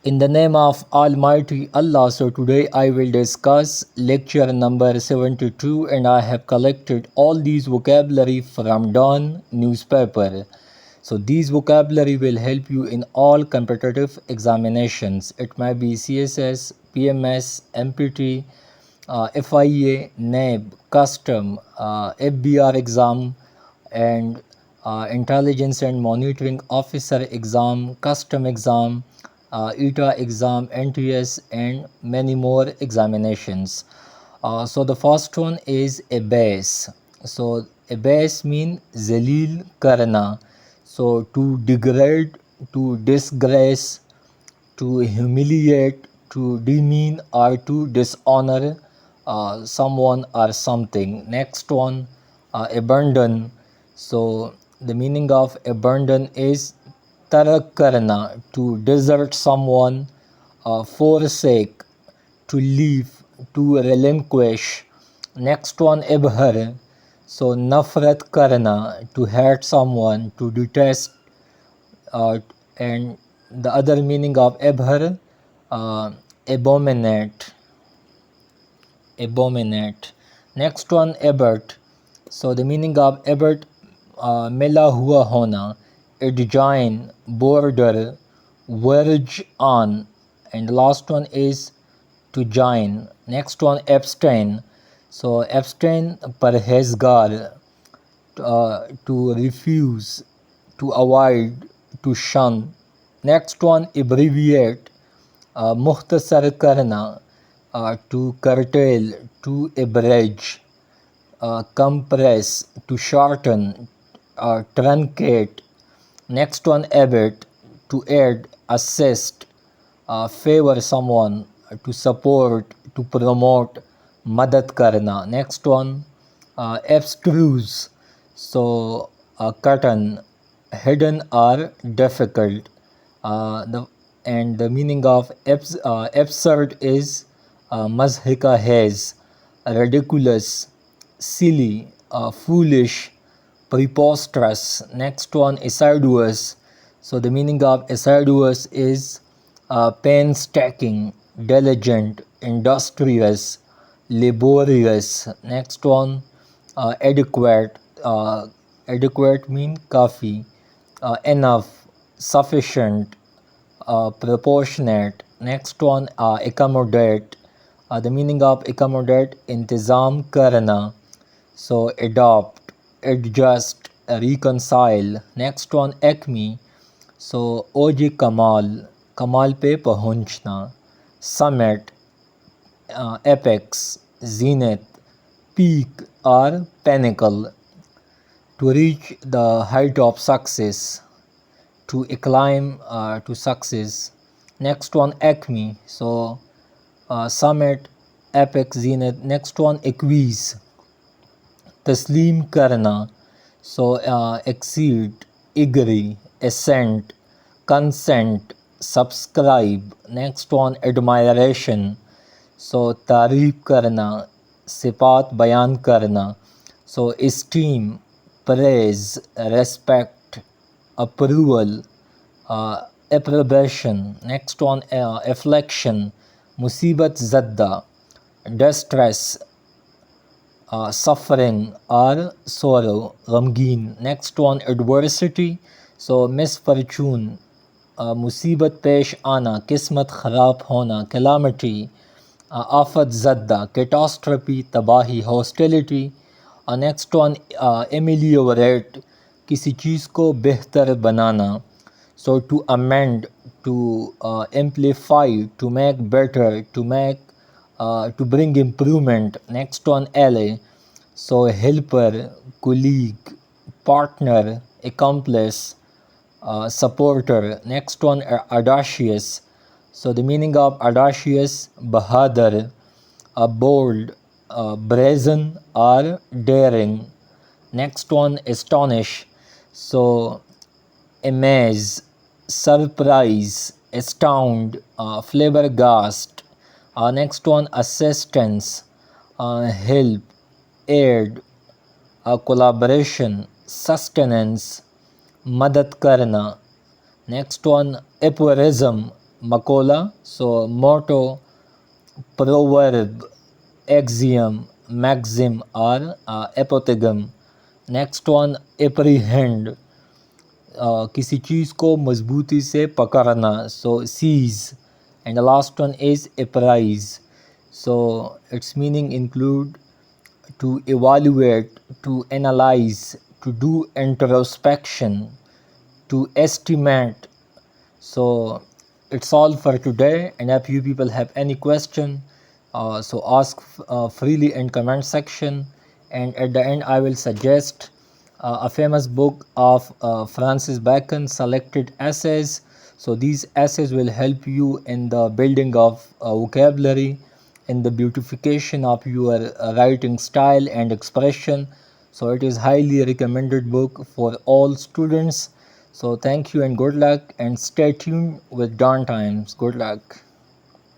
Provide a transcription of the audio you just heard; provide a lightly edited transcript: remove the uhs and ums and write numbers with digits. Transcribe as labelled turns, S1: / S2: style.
S1: In the name of Almighty Allah, so today I will discuss lecture number 72 and I have collected all these vocabulary from Dawn newspaper. So these vocabulary will help you in all competitive examinations. It might be CSS, PMS, MPT, FIA, NAB, Custom, FBR exam and Intelligence and Monitoring Officer exam, Custom exam, ETA exam, NTS and many more examinations. So the first one is a base. So a base means zalil karna. So to degrade, to disgrace, to humiliate, to demean or to dishonor someone or something. Next one, abandon. So the meaning of abandon is tarak karna, to desert someone, forsake, to leave, to relinquish. Next one, abhar. So nafrat karna, to hate someone, to detest, and the other meaning of abhar, uh, abominate, abominate. Next one, abert. So the meaning of abert, mila hua hona, adjoin, border, verge on, and the last one is to join. Next one, abstain. So abstain, parhezgar, to refuse, to avoid, to shun. Next one, abbreviate, mukhtasar karna, to curtail, to abridge, compress, to shorten, truncate. Next one, abet, to aid, assist, favor someone, to support, to promote, madad karna. Next one, abstruse, so curtain, hidden or difficult. And the meaning of absurd is mazhika haze, ridiculous, silly, foolish, preposterous. Next one, assiduous. So the meaning of assiduous is painstaking, diligent, industrious, laborious. Next one, adequate. Adequate mean kafi, enough, sufficient, proportionate. Next one, accommodate. The meaning of accommodate, intizam karna. So adopt, adjust, reconcile. Next one, acme. So OG Kamal, Kamal पे पहुंचना. Summit, apex, zenith, peak or pinnacle. To reach the height of success, to climb to success. Next one, acme. So summit, apex, zenith. Next one, acquiesce, taslim karna. So exceed, agree, assent, consent, subscribe. Next one, admiration. So तारीफ करना, सिफात बयान करना. So esteem, praise, respect, approval, approbation. Next one, affliction, musibat zadda, distress, suffering or sorrow, ghamgeen. Next one, adversity. So misfortune, मुसीबत पेश आना, किस्मत ख़राब होना, calamity, आफत ज़द्दा, catastrophe, तबाही, hostility. नेक्स्ट वन, ameliorate, किसी चीज़ को बेहतर बनाना. So to amend, to amplify, to make better, to make to bring improvement. Next one, ally. So helper, colleague, partner, accomplice, supporter. Next one, audacious. So the meaning of audacious, bahadur, bold, brazen or daring. Next one, astonish. So amaze, surprise, astound, flabbergast. Next one, assistance, help, aid, collaboration, sustenance, madad karna. Next one, aphorism, Makola. So motto, proverb, axiom, maxim or apothegm. Next one, apprehend, किसी चीज़ को मजबूती से पकड़ना, so seize. And the last one is apprise, so its meaning include to evaluate, to analyze, to do introspection, to estimate. So it's all for today, and if you people have any question, so ask freely in comment section. And at the end I will suggest a famous book of Francis Bacon, Selected Essays. So these essays will help you in the building of vocabulary, in the beautification of your writing style and expression. So it is highly recommended book for all students. So thank you and good luck, and stay tuned with Dawn Times. Good luck.